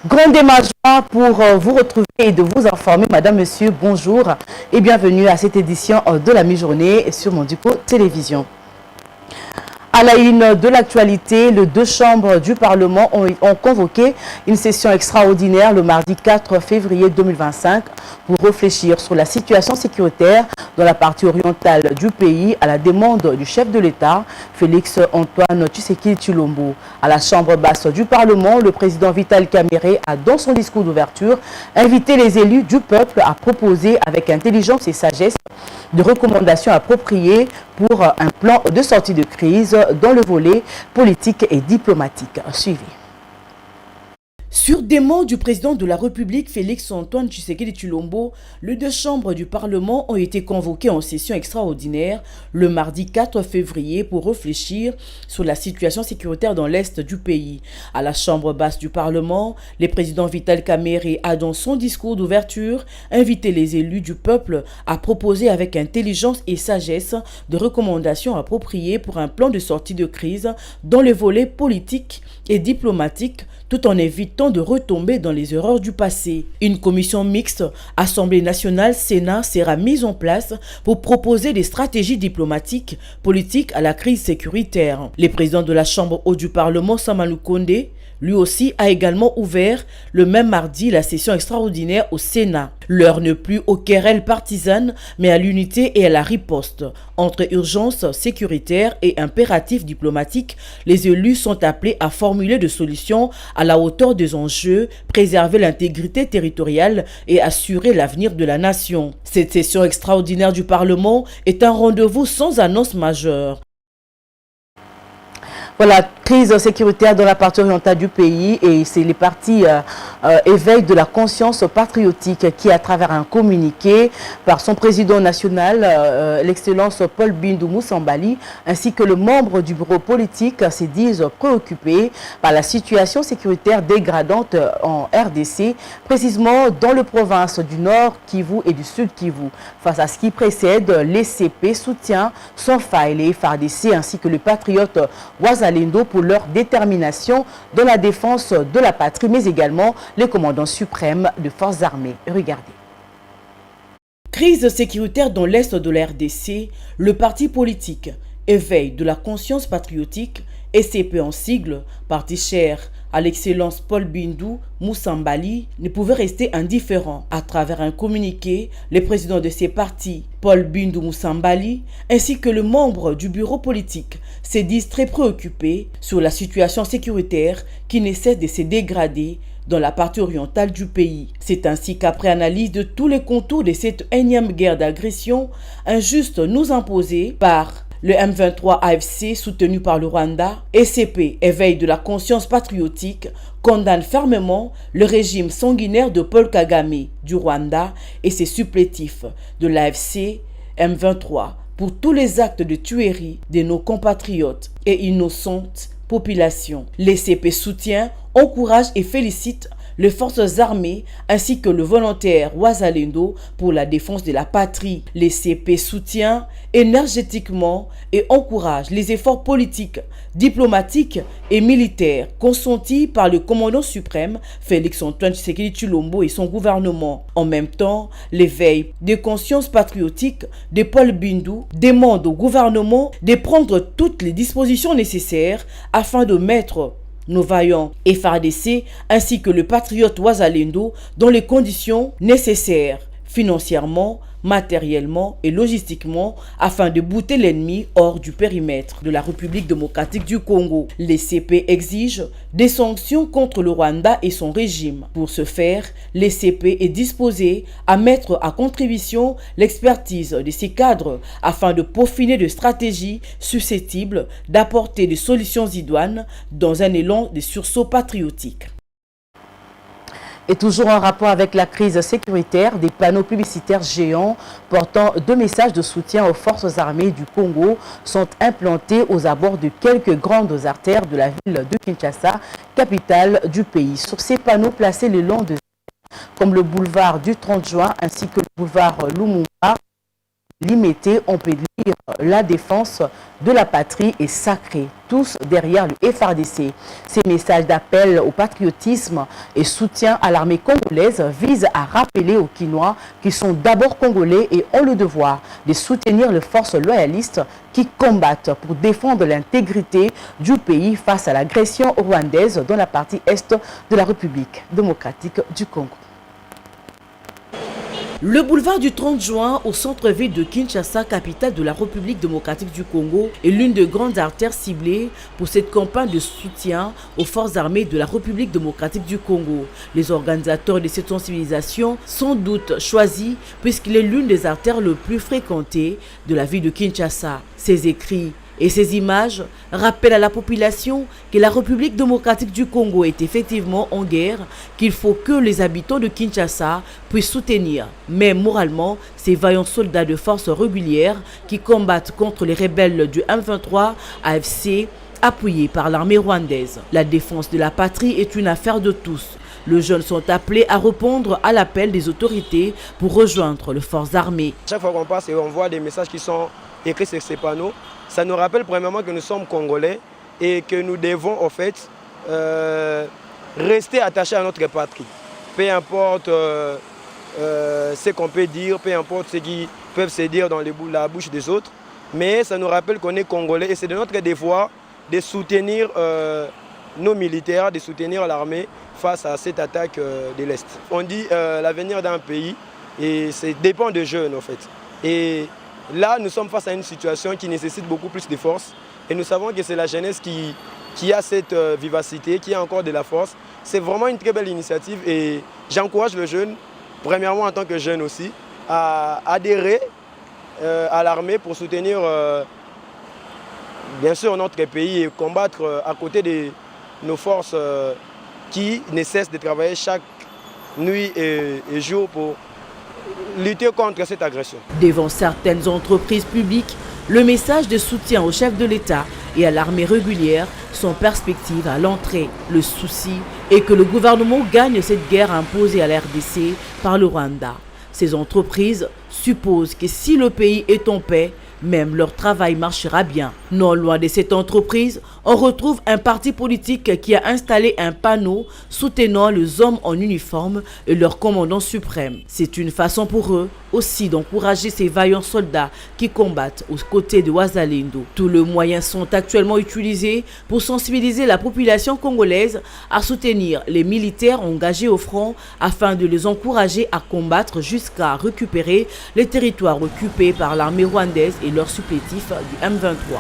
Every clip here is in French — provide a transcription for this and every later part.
Grande joie pour vous retrouver et de vous informer. Madame, Monsieur, bonjour et bienvenue à cette édition de la mi-journée sur Mondico Télévision. À la une de l'actualité, les deux chambres du Parlement ont convoqué une session extraordinaire le mardi 4 février 2025 pour réfléchir sur la situation sécuritaire dans la partie orientale du pays à la demande du chef de l'État, Félix Antoine Tshisekedi Tshilombo. À la chambre basse du Parlement, le président Vital Kamerhe a, dans son discours d'ouverture, invité les élus du peuple à proposer avec intelligence et sagesse de recommandations appropriées pour un plan de sortie de crise dans le volet politique et diplomatique. Suivez. Sur demande du président de la République, Félix Antoine Tshisekedi Tshilombo, les deux chambres du Parlement ont été convoquées en session extraordinaire le mardi 4 février pour réfléchir sur la situation sécuritaire dans l'Est du pays. À la chambre basse du Parlement, le président Vital Kamerhe a, dans son discours d'ouverture, invité les élus du peuple à proposer avec intelligence et sagesse de recommandations appropriées pour un plan de sortie de crise dans le volet politique et diplomatique, tout en évitant de retomber dans les erreurs du passé. Une commission mixte, Assemblée nationale, Sénat, sera mise en place pour proposer des stratégies diplomatiques, politiques à la crise sécuritaire. Le président de la Chambre haute du Parlement, Samalou Kondé, lui aussi a également ouvert le même mardi la session extraordinaire au Sénat. L'heure n'est plus aux querelles partisanes, mais à l'unité et à la riposte. Entre urgence sécuritaire et impératif diplomatique, les élus sont appelés à formuler des solutions à la hauteur des enjeux, préserver l'intégrité territoriale et assurer l'avenir de la nation. Cette session extraordinaire du Parlement est un rendez-vous sans annonce majeure. Voilà, crise sécuritaire dans la partie orientale du pays et c'est les partis éveil de la conscience patriotique qui, à travers un communiqué par son président national, l'excellence Paul Bintou Moussambali, ainsi que le membre du bureau politique, se disent préoccupés par la situation sécuritaire dégradante en RDC, précisément dans les provinces du Nord Kivu et du Sud Kivu. Face à ce qui précède, l'ECP soutient sans faille les FARDC ainsi que les patriotes Wazalendo pour leur détermination dans la défense de la patrie, mais également les commandants suprêmes de forces armées. Regardez. Crise sécuritaire dans l'Est de la RDC, le parti politique Éveil de la conscience patriotique, ECP en sigle, parti cher à l'excellence Paul Bintou Moussambali, ne pouvait rester indifférent. À travers un communiqué, le président de ces partis, Paul Bintou Moussambali, ainsi que le membre du bureau politique, se disent très préoccupés sur la situation sécuritaire qui ne cesse de se dégrader dans la partie orientale du pays. C'est ainsi qu'après analyse de tous les contours de cette énième guerre d'agression injuste nous imposée par le M23 AFC soutenu par le Rwanda, ECP, Éveil de la conscience patriotique, condamne fermement le régime sanguinaire de Paul Kagame du Rwanda et ses supplétifs de l'AFC M23 pour tous les actes de tuerie de nos compatriotes et innocentes populations. L'ECP soutient, encourage et félicite les forces armées ainsi que le volontaire Wazalendo pour la défense de la patrie. Les CP soutient énergétiquement et encourage les efforts politiques, diplomatiques et militaires consentis par le commandant suprême Félix Antoine Tshisekedi Tshilombo et son gouvernement. En même temps, l'éveil de conscience patriotique de Paul Bintou demande au gouvernement de prendre toutes les dispositions nécessaires afin de mettre nos vaillants FARDC ainsi que le patriote Wazalendo dans les conditions nécessaires financièrement, matériellement et logistiquement afin de bouter l'ennemi hors du périmètre de la République démocratique du Congo. Les CP exigent des sanctions contre le Rwanda et son régime. Pour ce faire, les CP est disposé à mettre à contribution l'expertise de ces cadres afin de peaufiner des stratégies susceptibles d'apporter des solutions idoines dans un élan de sursaut patriotique. Et toujours en rapport avec la crise sécuritaire, des panneaux publicitaires géants portant deux messages de soutien aux forces armées du Congo sont implantés aux abords de quelques grandes artères de la ville de Kinshasa, capitale du pays. Sur ces panneaux placés le long de comme le boulevard du 30 juin ainsi que le boulevard Lumumba, limité, on peut dire la défense de la patrie est sacrée, tous derrière le FARDC. Ces messages d'appel au patriotisme et soutien à l'armée congolaise visent à rappeler aux Kinois qu'ils sont d'abord congolais et ont le devoir de soutenir les forces loyalistes qui combattent pour défendre l'intégrité du pays face à l'agression rwandaise dans la partie est de la République démocratique du Congo. Le boulevard du 30 juin au centre-ville de Kinshasa, capitale de la République démocratique du Congo, est l'une des grandes artères ciblées pour cette campagne de soutien aux forces armées de la République démocratique du Congo. Les organisateurs de cette sensibilisation sans doute choisis puisqu'il est l'une des artères les plus fréquentées de la ville de Kinshasa. Ces écrits et ces images rappellent à la population que la République démocratique du Congo est effectivement en guerre, qu'il faut que les habitants de Kinshasa puissent soutenir, même moralement, ces vaillants soldats de forces régulières qui combattent contre les rebelles du M23 AFC, appuyés par l'armée rwandaise. La défense de la patrie est une affaire de tous. Les jeunes sont appelés à répondre à l'appel des autorités pour rejoindre les forces armées. Chaque fois qu'on passe et on voit des messages qui sont écrits sur ces panneaux, ça nous rappelle premièrement que nous sommes Congolais et que nous devons en fait rester attachés à notre patrie. Peu importe ce qu'on peut dire, peu importe ce qui peuvent se dire dans la bouche des autres, mais ça nous rappelle qu'on est Congolais et c'est de notre devoir de soutenir nos militaires, de soutenir l'armée face à cette attaque de l'Est. On dit l'avenir d'un pays et ça dépend des jeunes en fait. Et là, nous sommes face à une situation qui nécessite beaucoup plus de force et nous savons que c'est la jeunesse qui a cette vivacité, qui a encore de la force. C'est vraiment une très belle initiative et j'encourage le jeune, premièrement en tant que jeune aussi, à adhérer à l'armée pour soutenir bien sûr notre pays et combattre à côté de nos forces qui ne cessent de travailler chaque nuit et jour pour lutter contre cette agression. Devant certaines entreprises publiques, le message de soutien au chef de l'État et à l'armée régulière sont perspectives à l'entrée. Le souci est que le gouvernement gagne cette guerre imposée à la RDC par le Rwanda. Ces entreprises supposent que si le pays est en paix, même leur travail marchera bien. Non loin de cette entreprise, on retrouve un parti politique qui a installé un panneau soutenant les hommes en uniforme et leur commandant suprême. C'est une façon pour eux aussi d'encourager ces vaillants soldats qui combattent aux côtés de Wazalendo. Tous les moyens sont actuellement utilisés pour sensibiliser la population congolaise à soutenir les militaires engagés au front afin de les encourager à combattre jusqu'à récupérer les territoires occupés par l'armée rwandaise et leurs supplétifs du M23.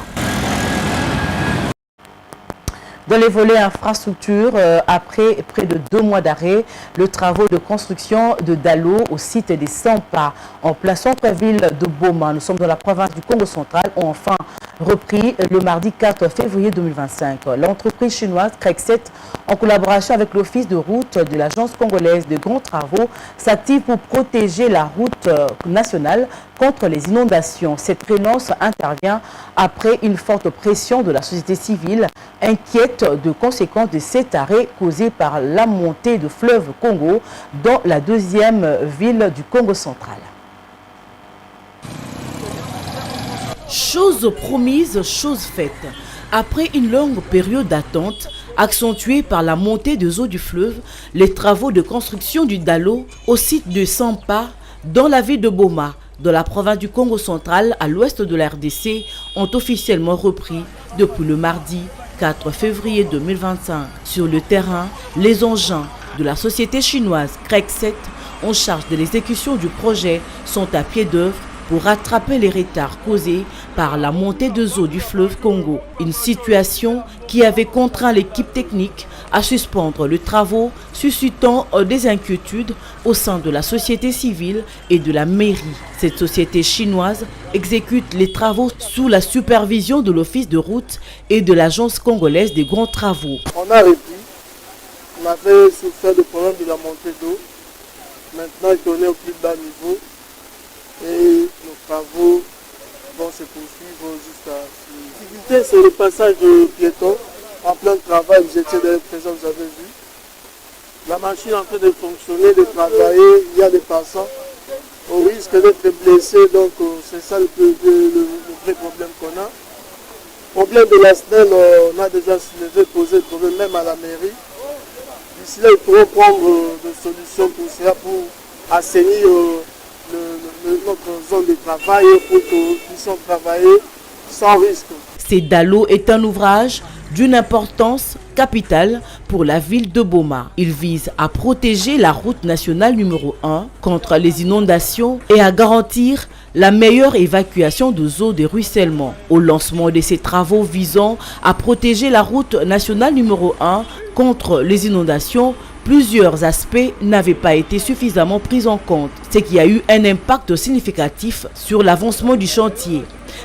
Dans les volets infrastructures, après près de 2 mois d'arrêt, les travaux de construction de Dalo au site des Sampa en plein centre-ville de Boma, nous sommes dans la province du Congo central, ont enfin repris le mardi 4 février 2025. L'entreprise chinoise Crexet, en collaboration avec l'office de route de l'agence congolaise de grands travaux, s'active pour protéger la route nationale contre les inondations. Cette relance intervient après une forte pression de la société civile, inquiète de conséquences de cet arrêt causé par la montée du fleuve Congo dans la 2e ville du Congo central. Chose promise, chose faite. Après une longue période d'attente, accentuée par la montée des eaux du fleuve, les travaux de construction du Dalo au site de Sampa, dans la ville de Boma, dans la province du Congo central, à l'ouest de la RDC, ont officiellement repris depuis le mardi 4 février 2025. Sur le terrain, les engins de la société chinoise Crexet, en charge de l'exécution du projet, sont à pied d'œuvre pour rattraper les retards causés par la montée des eaux du fleuve Congo. Une situation qui avait contraint l'équipe technique à suspendre les travaux, suscitant des inquiétudes au sein de la société civile et de la mairie. Cette société chinoise exécute les travaux sous la supervision de l'office de route et de l'agence congolaise des grands travaux. On a repris, on avait souffert de problème de la montée d'eau. Maintenant, on est au plus bas niveau. Et nos travaux vont se poursuivre jusqu'à... La difficulté, c'est le passage de piétons en plein travail. Vous étiez d'ailleurs présent, vous avez vu. La machine est en train de fonctionner, de travailler, il y a des passants. au risque d'être blessé. Donc c'est ça le vrai problème qu'on a. Problème de la SNEL, on a déjà soulevé, posé le problème même à la mairie. D'ici là, il faudrait prendre des solutions pour cela, pour assainir notre zone de travail, pour que nous puissions travailler sans risque. Cédalo est un ouvrage d'une importance capitale pour la ville de Boma. Il vise à protéger la route nationale numéro 1 contre les inondations et à garantir la meilleure évacuation des eaux de ruissellement. Au lancement de ces travaux visant à protéger la route nationale numéro 1 contre les inondations, plusieurs aspects n'avaient pas été suffisamment pris en compte, ce qui a eu un impact significatif sur l'avancement du chantier.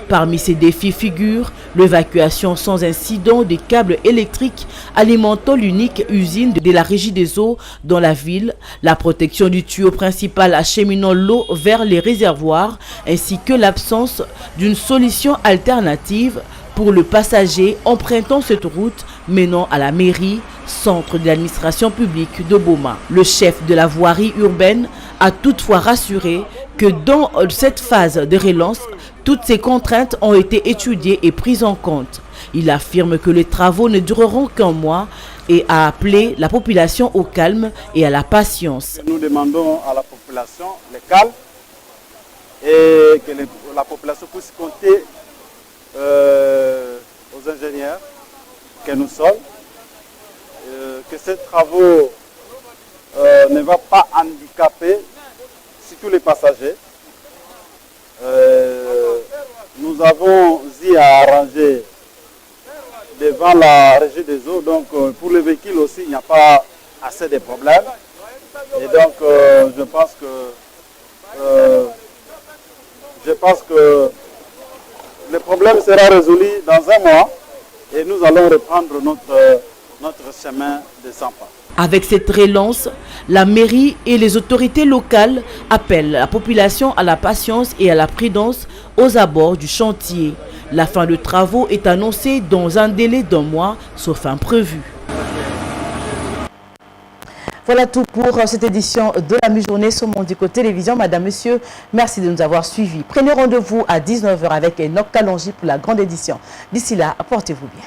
Parmi ces défis figure l'évacuation sans incident des câbles électriques alimentant l'unique usine de la Régie des eaux dans la ville, la protection du tuyau principal acheminant l'eau vers les réservoirs, ainsi que l'absence d'une solution alternative pour le passager empruntant cette route menant à la mairie, centre de l'administration publique de Boma. Le chef de la voirie urbaine a toutefois rassuré que dans cette phase de relance, toutes ces contraintes ont été étudiées et prises en compte. Il affirme que les travaux ne dureront qu'un mois et a appelé la population au calme et à la patience. Nous demandons à la population le calme et que la population puisse compter aux ingénieurs que nous sommes, que ces travaux ne vont pas handicaper surtout les passagers. Nous avons eu à arranger devant la régie des eaux, donc pour les véhicules aussi il n'y a pas assez de problèmes. Et donc je pense que le problème sera résolu dans un mois et nous allons reprendre notre chemin de 100 pas. Avec cette relance, la mairie et les autorités locales appellent la population à la patience et à la prudence aux abords du chantier. La fin de travaux est annoncée dans un délai d'un mois, sauf imprévu. Voilà tout pour cette édition de la mi-journée sur Mondico Télévision. Madame, Monsieur, merci de nous avoir suivis. Prenez rendez-vous à 19 h avec Enoch Kalonji pour la grande édition. D'ici là, portez-vous bien.